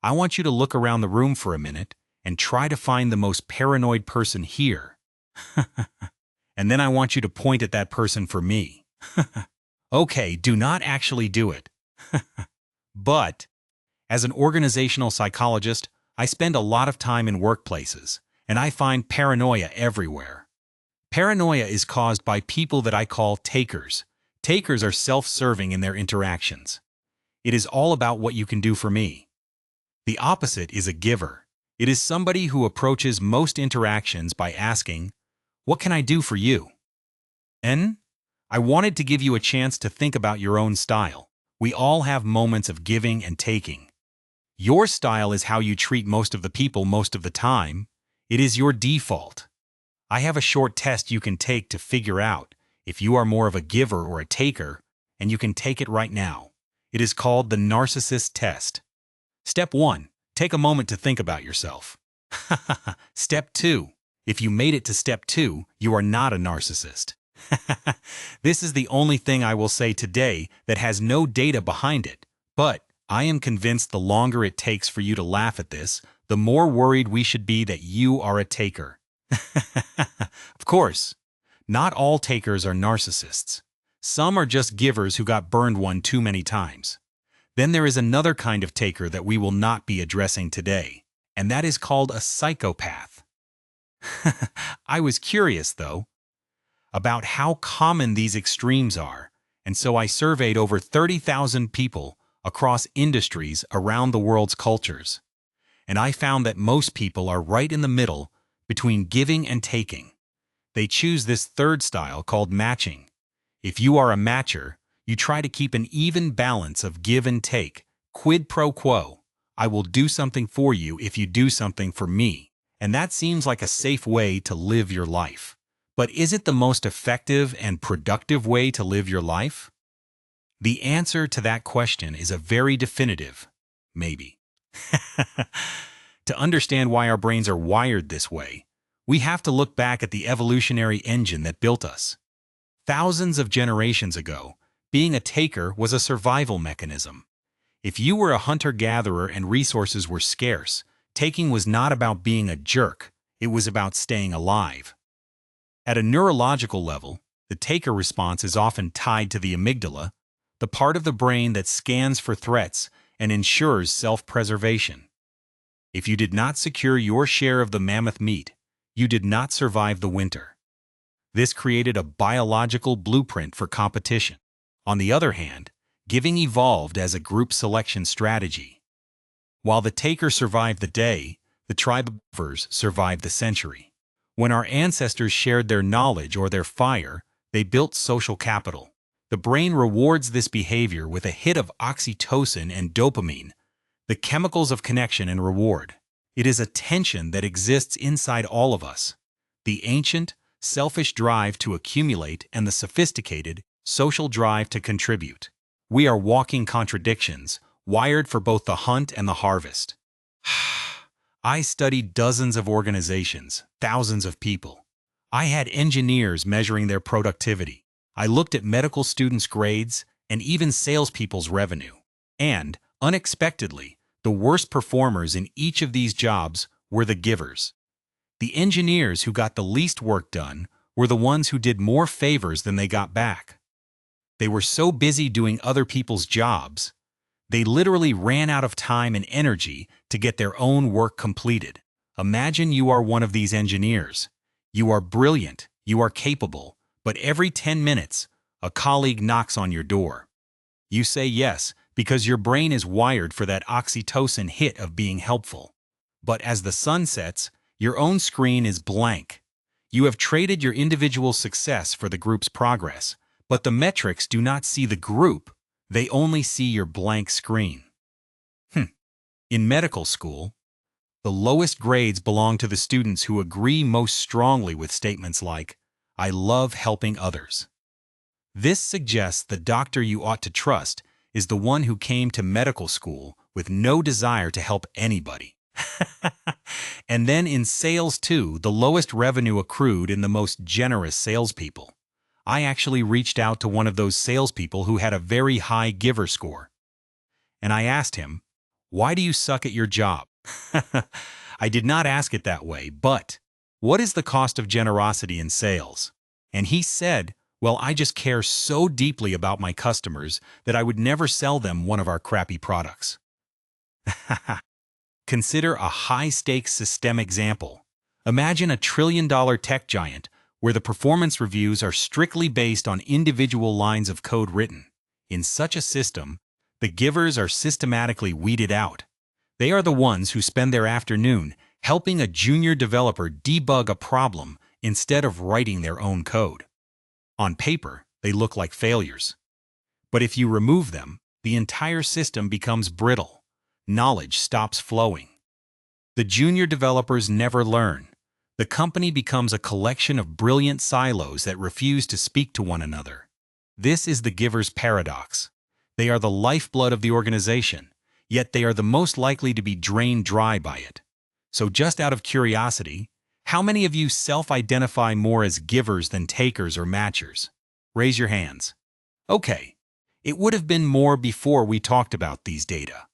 I want you to look around the room for a minute and try to find the most paranoid person here. And then I want you to point at that person for me. Okay, do not actually do it. But, as an organizational psychologist, I spend a lot of time in workplaces, and I find paranoia everywhere. Paranoia is caused by people that I call takers. Takers are self-serving in their interactions. It is all about what you can do for me. The opposite is a giver. It is somebody who approaches most interactions by asking, "What can I do for you?" I wanted to give you a chance to think about your own style. We all have moments of giving and taking. Your style is how you treat most of the people most of the time. It is your default. I have a short test you can take to figure out if you are more of a giver or a taker, and you can take it right now. It is called the narcissist test. Step 1. Take a moment to think about yourself. Step 2. If you made it to Step 2, you are not a narcissist. This is the only thing I will say today that has no data behind it, but I am convinced the longer it takes for you to laugh at this, the more worried we should be that you are a taker. Of course, not all takers are narcissists. Some are just givers who got burned one too many times. Then there is another kind of taker that we will not be addressing today, and that is called a psychopath. I was curious, though, about how common these extremes are, and so I surveyed over 30,000 people across industries around the world's cultures. And I found that most people are right in the middle between giving and taking. They choose this third style called matching. If you are a matcher, you try to keep an even balance of give and take, quid pro quo. I will do something for you if you do something for me. And that seems like a safe way to live your life. But is it the most effective and productive way to live your life? The answer to that question is a very definitive maybe. To understand why our brains are wired this way, we have to look back at the evolutionary engine that built us. Thousands of generations ago, being a taker was a survival mechanism. If you were a hunter-gatherer and resources were scarce, taking was not about being a jerk, it was about staying alive. At a neurological level, the taker response is often tied to the amygdala, the part of the brain that scans for threats and ensures self-preservation. If you did not secure your share of the mammoth meat, you did not survive the winter. This created a biological blueprint for competition. On the other hand, giving evolved as a group selection strategy. While the taker survived the day, the tribers survived the century. When our ancestors shared their knowledge or their fire, they built social capital. The brain rewards this behavior with a hit of oxytocin and dopamine, the chemicals of connection and reward. It is a tension that exists inside all of us. The ancient, selfish drive to accumulate and the sophisticated, social drive to contribute. We are walking contradictions, wired for both the hunt and the harvest. I studied dozens of organizations, thousands of people. I had engineers measuring their productivity. I looked at medical students' grades and even salespeople's revenue. And, unexpectedly, the worst performers in each of these jobs were the givers. The engineers who got the least work done were the ones who did more favors than they got back. They were so busy doing other people's jobs, they literally ran out of time and energy to get their own work completed. Imagine you are one of these engineers. You are brilliant, you are capable, but every 10 minutes, a colleague knocks on your door. You say yes because your brain is wired for that oxytocin hit of being helpful. But as the sun sets, your own screen is blank. You have traded your individual success for the group's progress, but the metrics do not see the group. They only see your blank screen. In medical school, the lowest grades belong to the students who agree most strongly with statements like, "I love helping others." This suggests the doctor you ought to trust is the one who came to medical school with no desire to help anybody. And then in sales too, the lowest revenue accrued in the most generous salespeople. I actually reached out to one of those salespeople who had a very high giver score. And I asked him, Why do you suck at your job? I did not ask it that way, but what is the cost of generosity in sales? And he said, well, I just care so deeply about my customers that I would never sell them one of our crappy products. Consider a high-stakes system example. Imagine a trillion-dollar tech giant where the performance reviews are strictly based on individual lines of code written. In such a system, the givers are systematically weeded out. They are the ones who spend their afternoon helping a junior developer debug a problem instead of writing their own code. On paper, they look like failures. But if you remove them, the entire system becomes brittle. Knowledge stops flowing. The junior developers never learn. The company becomes a collection of brilliant silos that refuse to speak to one another. This is the giver's paradox. They are the lifeblood of the organization, yet they are the most likely to be drained dry by it. So just out of curiosity, how many of you self-identify more as givers than takers or matchers? Raise your hands. Okay, it would have been more before we talked about these data.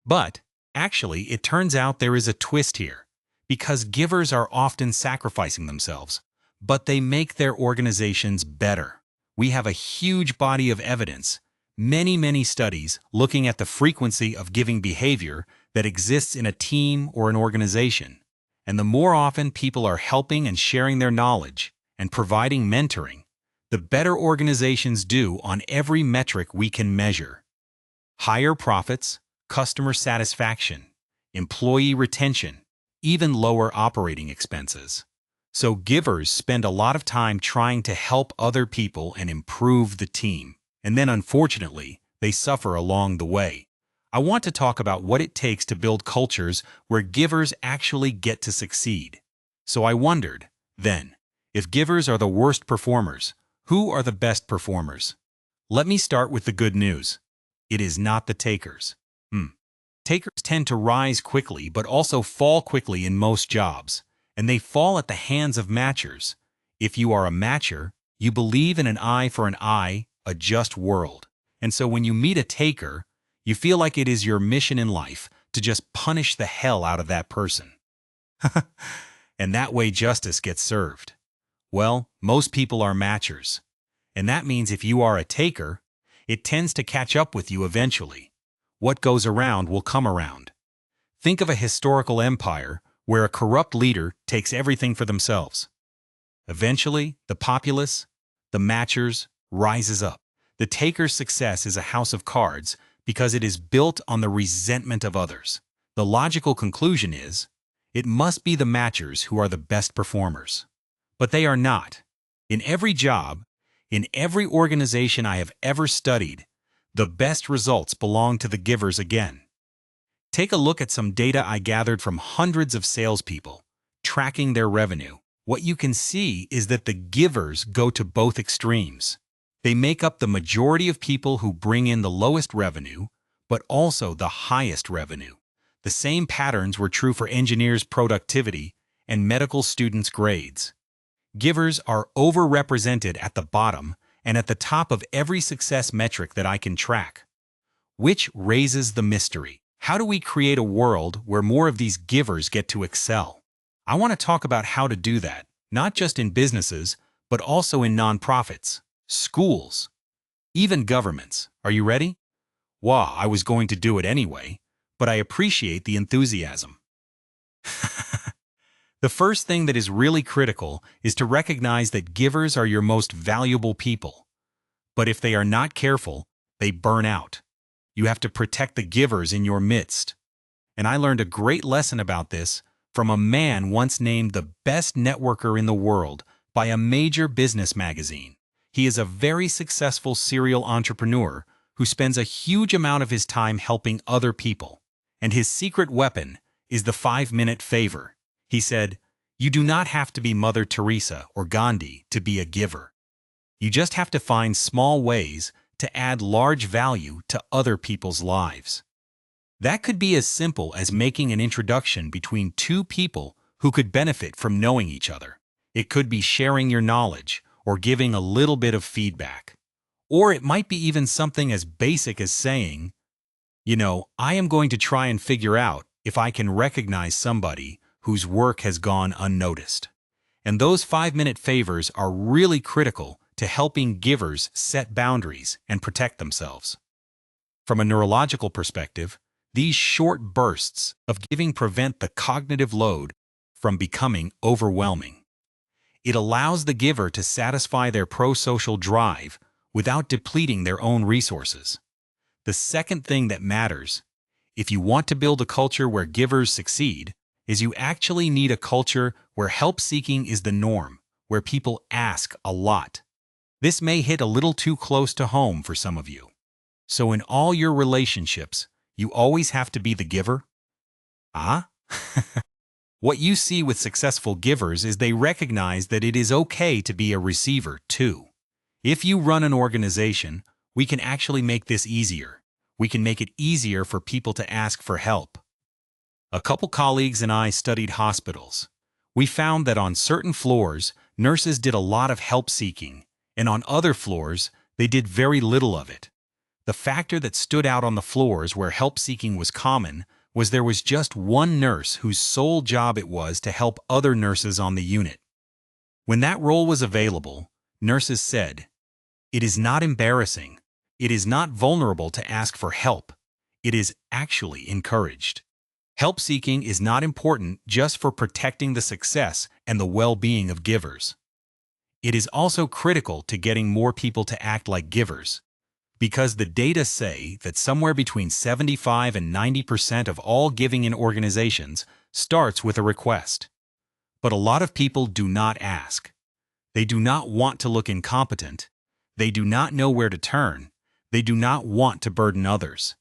But, actually, it turns out there is a twist here, because givers are often sacrificing themselves, but they make their organizations better. We have a huge body of evidence, many studies looking at the frequency of giving behavior that exists in a team or an organization. And the more often people are helping and sharing their knowledge and providing mentoring, the better organizations do on every metric we can measure. Higher profits, customer satisfaction, employee retention, even lower operating expenses. So givers spend a lot of time trying to help other people and improve the team. And then, unfortunately, they suffer along the way. I want to talk about what it takes to build cultures where givers actually get to succeed. So I wondered, then, if givers are the worst performers, who are the best performers? Let me start with the good news. It is not the takers. Takers tend to rise quickly but also fall quickly in most jobs, and they fall at the hands of matchers. If you are a matcher, you believe in an eye for an eye, a just world. And so when you meet a taker, you feel like it is your mission in life to just punish the hell out of that person. And that way justice gets served. Well, most people are matchers. And that means if you are a taker, it tends to catch up with you eventually. What goes around will come around. Think of a historical empire where a corrupt leader takes everything for themselves. Eventually, the populace, the matchers, rises up. The taker's success is a house of cards because it is built on the resentment of others. The logical conclusion is, it must be the matchers who are the best performers. But they are not. In every job, in every organization I have ever studied, the best results belong to the givers again. Take a look at some data I gathered from hundreds of salespeople, tracking their revenue. What you can see is that the givers go to both extremes. They make up the majority of people who bring in the lowest revenue, but also the highest revenue. The same patterns were true for engineers' productivity and medical students' grades. Givers are overrepresented at the bottom and at the top of every success metric that I can track. Which raises the mystery. How do we create a world where more of these givers get to excel? I want to talk about how to do that, not just in businesses, but also in nonprofits, schools, even governments. Are you ready? Wow, I was going to do it anyway, but I appreciate the enthusiasm. The first thing that is really critical is to recognize that givers are your most valuable people. But if they are not careful, they burn out. You have to protect the givers in your midst. And I learned a great lesson about this from a man once named the best networker in the world by a major business magazine. He is a very successful serial entrepreneur who spends a huge amount of his time helping other people. And his secret weapon is the 5-minute favor. He said, "You do not have to be Mother Teresa or Gandhi to be a giver. You just have to find small ways to add large value to other people's lives." That could be as simple as making an introduction between two people who could benefit from knowing each other. It could be sharing your knowledge or giving a little bit of feedback. Or it might be even something as basic as saying, I am going to try and figure out if I can recognize somebody whose work has gone unnoticed. And those 5-minute favors are really critical to helping givers set boundaries and protect themselves. From a neurological perspective, these short bursts of giving prevent the cognitive load from becoming overwhelming. It allows the giver to satisfy their pro-social drive without depleting their own resources. The second thing that matters, if you want to build a culture where givers succeed, is you actually need a culture where help-seeking is the norm, where people ask a lot. This may hit a little too close to home for some of you. So in all your relationships, you always have to be the giver? Ah? What you see with successful givers is they recognize that it is okay to be a receiver, too. If you run an organization, we can actually make this easier. We can make it easier for people to ask for help. A couple colleagues and I studied hospitals. We found that on certain floors, nurses did a lot of help-seeking, and on other floors, they did very little of it. The factor that stood out on the floors where help-seeking was common was there was just one nurse whose sole job it was to help other nurses on the unit. When that role was available, nurses said, "It is not embarrassing. It is not vulnerable to ask for help. It is actually encouraged." Help-seeking is not important just for protecting the success and the well-being of givers. It is also critical to getting more people to act like givers, because the data say that somewhere between 75 and 90% of all giving in organizations starts with a request. But a lot of people do not ask. They do not want to look incompetent. They do not know where to turn. They do not want to burden others.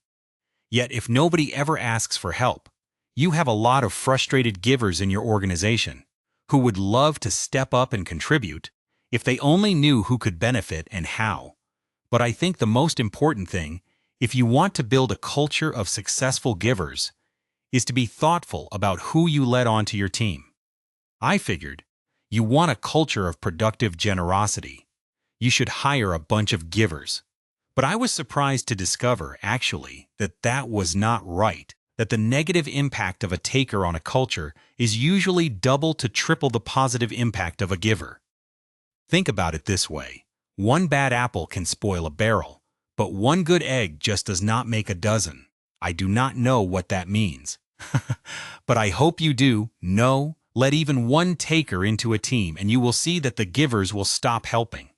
Yet if nobody ever asks for help, you have a lot of frustrated givers in your organization who would love to step up and contribute if they only knew who could benefit and how. But I think the most important thing, if you want to build a culture of successful givers, is to be thoughtful about who you let onto your team. I figured, you want a culture of productive generosity. You should hire a bunch of givers. But I was surprised to discover, actually, that that was not right, that the negative impact of a taker on a culture is usually double to triple the positive impact of a giver. Think about it this way. One bad apple can spoil a barrel, but one good egg just does not make a dozen. I do not know what that means. But I hope you do know. Let even one taker into a team and you will see that the givers will stop helping.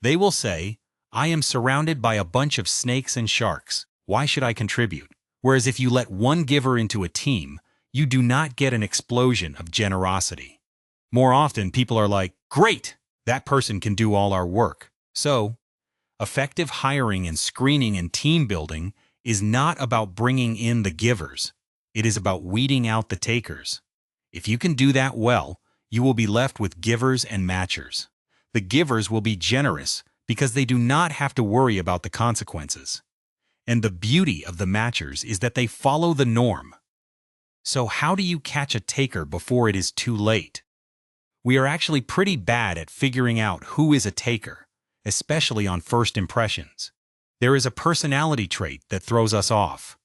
They will say, "I am surrounded by a bunch of snakes and sharks. Why should I contribute?" Whereas if you let one giver into a team, you do not get an explosion of generosity. More often, people are like, "Great! That person can do all our work." So, effective hiring and screening and team building is not about bringing in the givers. It is about weeding out the takers. If you can do that well, you will be left with givers and matchers. The givers will be generous because they do not have to worry about the consequences. And the beauty of the matchers is that they follow the norm. So how do you catch a taker before it is too late? We are actually pretty bad at figuring out who is a taker, especially on first impressions. There is a personality trait that throws us off.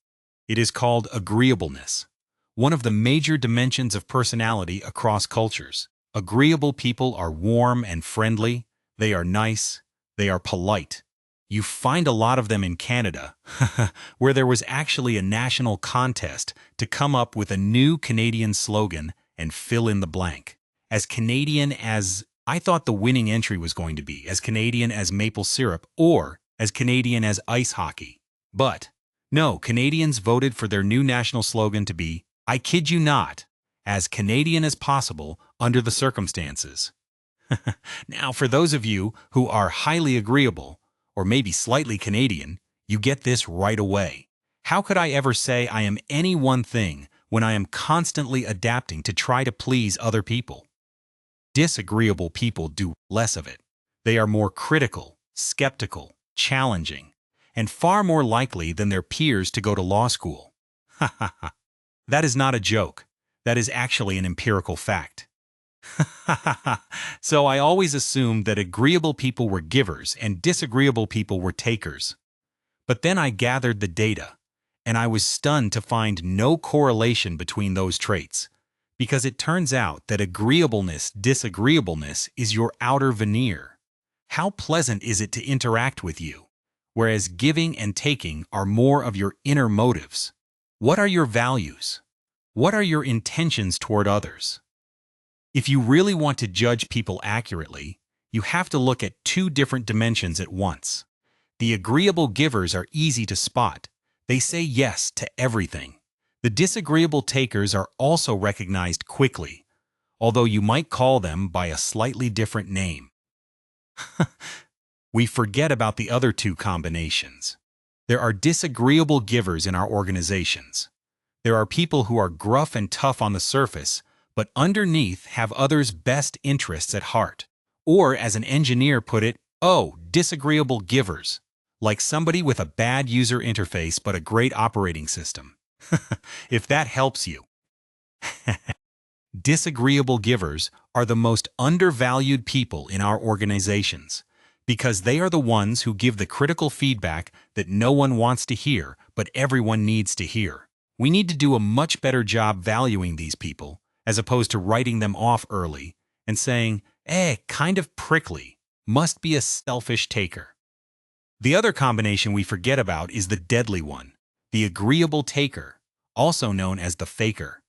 It is called agreeableness, one of the major dimensions of personality across cultures. Agreeable people are warm and friendly, they are nice, they are polite. You find a lot of them in Canada, where there was actually a national contest to come up with a new Canadian slogan and fill in the blank. As Canadian as, I thought the winning entry was going to be, as Canadian as maple syrup or as Canadian as ice hockey. But no, Canadians voted for their new national slogan to be, I kid you not, as Canadian as possible under the circumstances. Now, for those of you who are highly agreeable, or maybe slightly Canadian, you get this right away. How could I ever say I am any one thing when I am constantly adapting to try to please other people? Disagreeable people do less of it. They are more critical, skeptical, challenging, and far more likely than their peers to go to law school. Ha ha ha. That is not a joke. That is actually an empirical fact. So I always assumed that agreeable people were givers and disagreeable people were takers. But then I gathered the data, And I was stunned to find no correlation between those traits, because it turns out that disagreeableness is your outer veneer. How pleasant is it to interact with you? Whereas giving and taking are more of your inner motives. What are your values? What are your intentions toward others? If you really want to judge people accurately, you have to look at two different dimensions at once. The agreeable givers are easy to spot. They say yes to everything. The disagreeable takers are also recognized quickly, although you might call them by a slightly different name. We forget about the other two combinations. There are disagreeable givers in our organizations. There are people who are gruff and tough on the surface, but underneath have others' best interests at heart. Or, as an engineer put it, disagreeable givers, like somebody with a bad user interface but a great operating system. If that helps you. Disagreeable givers are the most undervalued people in our organizations, because they are the ones who give the critical feedback that no one wants to hear, but everyone needs to hear. We need to do a much better job valuing these people, as opposed to writing them off early and saying, kind of prickly, must be a selfish taker. The other combination we forget about is the deadly one, the agreeable taker, also known as the faker.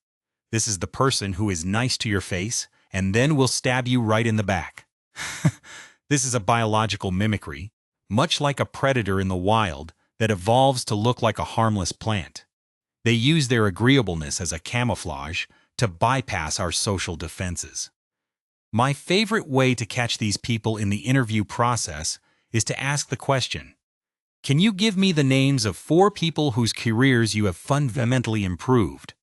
This is the person who is nice to your face and then will stab you right in the back. This is a biological mimicry, much like a predator in the wild that evolves to look like a harmless plant. They use their agreeableness as a camouflage to bypass our social defenses. My favorite way to catch these people in the interview process is to ask the question, can you give me the names of 4 people whose careers you have fundamentally improved?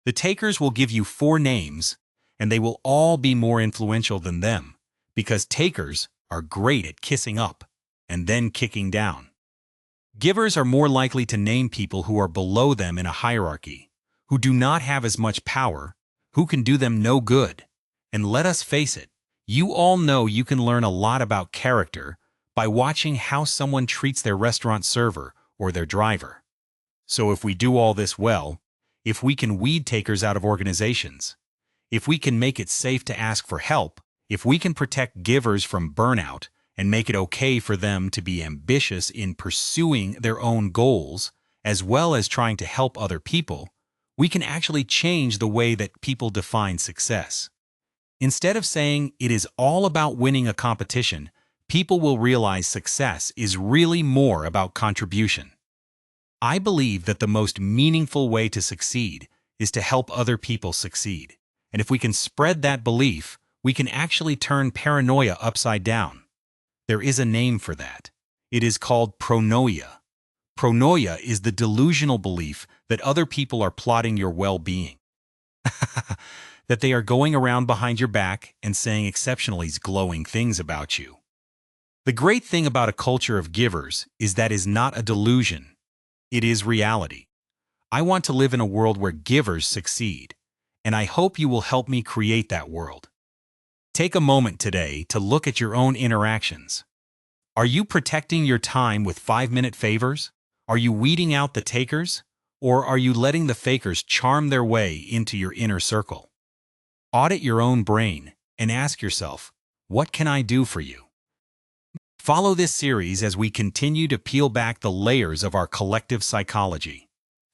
The takers will give you 4 names, and they will all be more influential than them, because takers are great at kissing up and then kicking down. Givers are more likely to name people who are below them in a hierarchy, who do not have as much power, who can do them no good. And let us face it, you all know you can learn a lot about character by watching how someone treats their restaurant server or their driver. So if we do all this well, if we can weed takers out of organizations, if we can make it safe to ask for help, if we can protect givers from burnout and make it okay for them to be ambitious in pursuing their own goals, as well as trying to help other people, we can actually change the way that people define success. Instead of saying it is all about winning a competition, people will realize success is really more about contribution. I believe that the most meaningful way to succeed is to help other people succeed. And if we can spread that belief, we can actually turn paranoia upside down. There is a name for that. It is called pronoia. Pronoia is the delusional belief that other people are plotting your well-being. That they are going around behind your back and saying exceptionally glowing things about you. The great thing about a culture of givers is that it is not a delusion. It is reality. I want to live in a world where givers succeed, and I hope you will help me create that world. Take a moment today to look at your own interactions. Are you protecting your time with 5-minute favors? Are you weeding out the takers? Or are you letting the fakers charm their way into your inner circle? Audit your own brain and ask yourself, what can I do for you? Follow this series as we continue to peel back the layers of our collective psychology.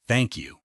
Thank you.